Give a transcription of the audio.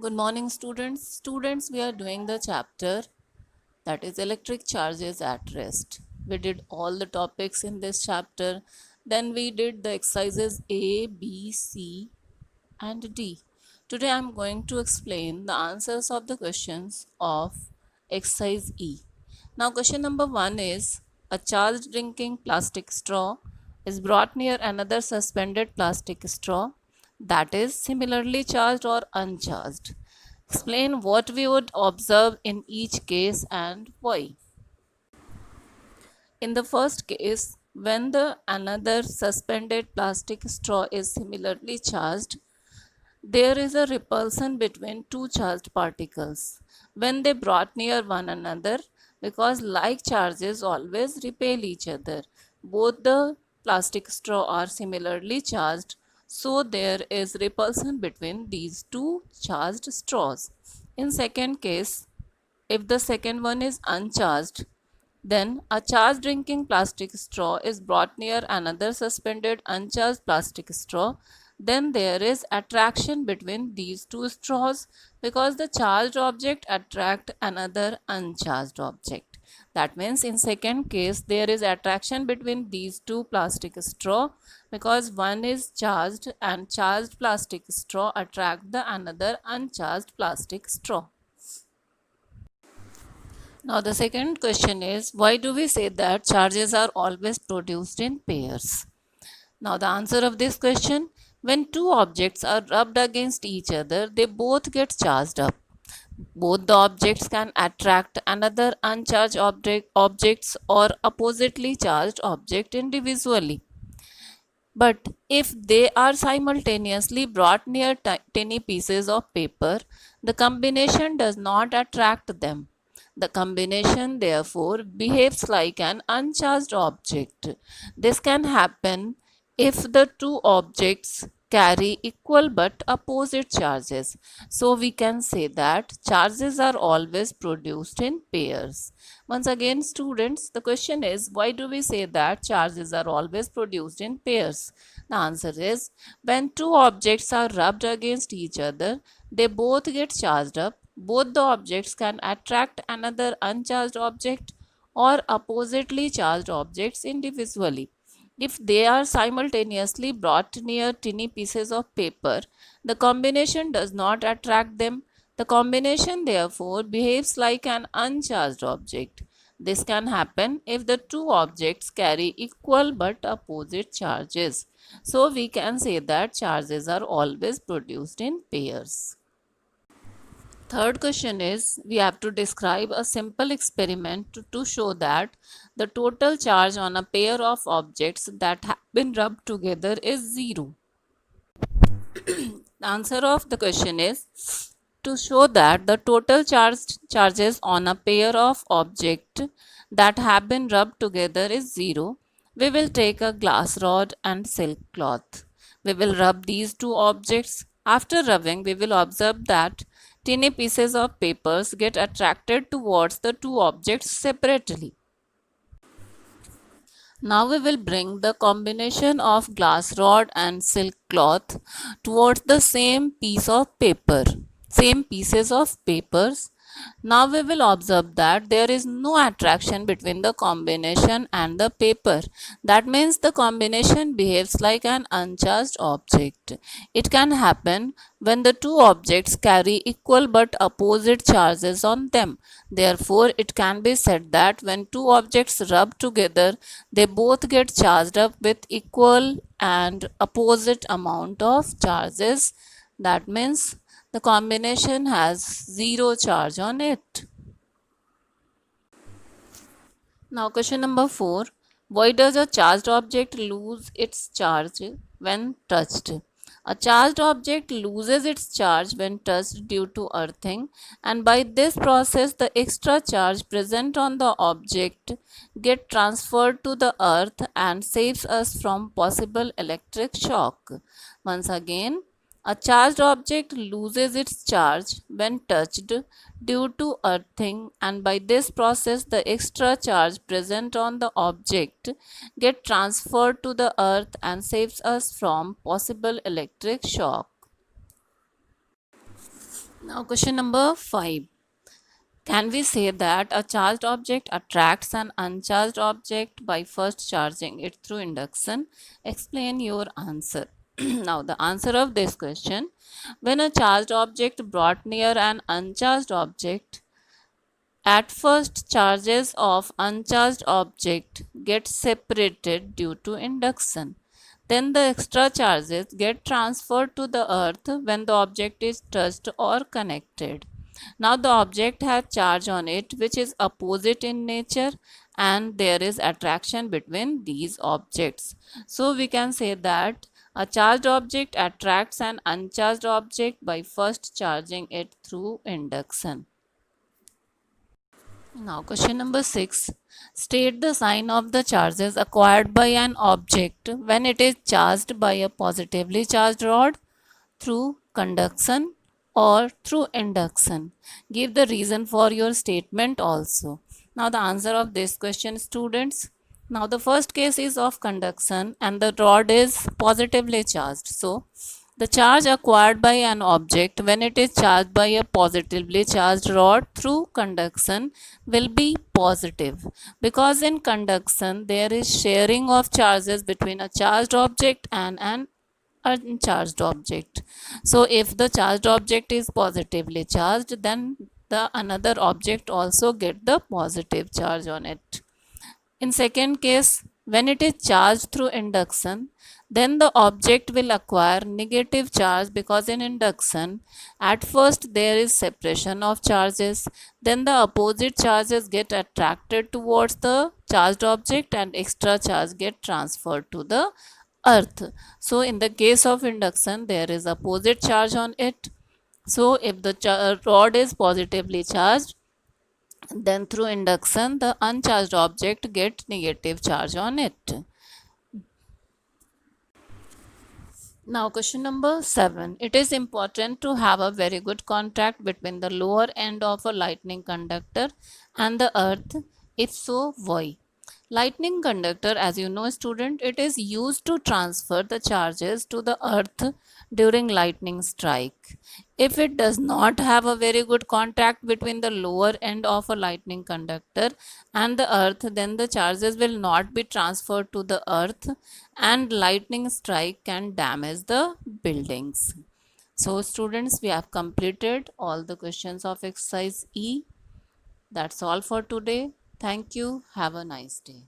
Good morning, students. Students, we are doing the chapter that is electric charges at rest. We did all the topics in this chapter. Then we did the exercises A, B, C, and D. Today I am going to explain the answers of the questions of exercise E. Now, question number 1 is a charged drinking plastic straw is brought near another suspended plastic straw that is similarly charged or uncharged. Explain what we would observe in each case and why. In the first case, when the another suspended plastic straw is similarly charged, there is a repulsion between two charged particles when they brought near one another because like charges always repel each other. Both the plastic straw are similarly charged, so there is repulsion between these two charged straws. In second case, if the second one is uncharged, then a charged drinking plastic straw is brought near another suspended uncharged plastic straw. Then there is attraction between these two straws because the charged object attract another uncharged object. That means in second case there is attraction between these two plastic straw because one is charged and charged plastic straw attract the another uncharged plastic straw. Now, the second question is why do we say that charges are always produced in pairs? Now, the answer of this question, when two objects are rubbed against each other, they both get charged up. Both the objects can attract another uncharged objects or oppositely charged object individually. But if they are simultaneously brought near tiny pieces of paper, the combination does not attract them. The combination therefore behaves like an uncharged object. This can happen if the two objects carry equal but opposite charges. So we can say that charges are always produced in pairs. Once again, students, the question is why do we say that charges are always produced in pairs? The answer is when two objects are rubbed against each other, they both get charged up. Both the objects can attract another uncharged object or oppositely charged objects individually. If they are simultaneously brought near tiny pieces of paper, the combination does not attract them. The combination therefore behaves like an uncharged object. This can happen if the two objects carry equal but opposite charges. So we can say that charges are always produced in pairs. Third question is we have to describe a simple experiment to show that the total charge on a pair of objects that have been rubbed together is zero. The answer of the question is to show that the total charges on a pair of objects that have been rubbed together is zero. We will take a glass rod and silk cloth. We will rub these two objects. After rubbing, we will observe that tiny pieces of papers get attracted towards the two objects separately. Now we will bring the combination of glass rod and silk cloth towards the same pieces of papers. Now we will observe that there is no attraction between the combination and the paper. That means the combination behaves like an uncharged object. It can happen when the two objects carry equal but opposite charges on them. Therefore, it can be said that when two objects rub together, they both get charged up with equal and opposite amount of charges. That means the combination has zero charge on it. Now, question number 4. Why does a charged object lose its charge when touched? A charged object loses its charge when touched due to earthing, and by this process, the extra charge present on the object get transferred to the earth and saves us from possible electric shock. Once again, a charged object loses its charge when touched due to earthing, and by this process the extra charge present on the object get transferred to the earth and saves us from possible electric shock. Now question number 5. Can we say that a charged object attracts an uncharged object by first charging it through induction? Explain your answer. Now, the answer of this question: when a charged object brought near an uncharged object, at first charges of uncharged object get separated due to induction. Then the extra charges get transferred to the earth when the object is touched or connected. Now the object has charge on it which is opposite in nature, and there is attraction between these objects. So we can say that a charged object attracts an uncharged object by first charging it through induction. Now, question number 6. State the sign of the charges acquired by an object when it is charged by a positively charged rod, through conduction, or through induction. Give the reason for your statement also. Now, the answer of this question, students. Now, the first case is of conduction and the rod is positively charged. So, the charge acquired by an object when it is charged by a positively charged rod through conduction will be positive, because in conduction there is sharing of charges between a charged object and an uncharged object. So if the charged object is positively charged, then the another object also get the positive charge on it. In second case, when it is charged through induction, then the object will acquire negative charge, because in induction, at first there is separation of charges, then the opposite charges get attracted towards the charged object and extra charge get transferred to the earth. So in the case of induction, there is opposite charge on it. So if the rod is positively charged, then through induction the uncharged object get negative charge on it. Now question number 7. It is important to have a very good contact between the lower end of a lightning conductor and the earth. If so, why? Lightning conductor, as you know student, it is used to transfer the charges to the earth during lightning strike. If it does not have a very good contact between the lower end of a lightning conductor and the earth, then the charges will not be transferred to the earth and lightning strike can damage the buildings. So students, we have completed all the questions of exercise E. That's all for today. Thank you. Have a nice day.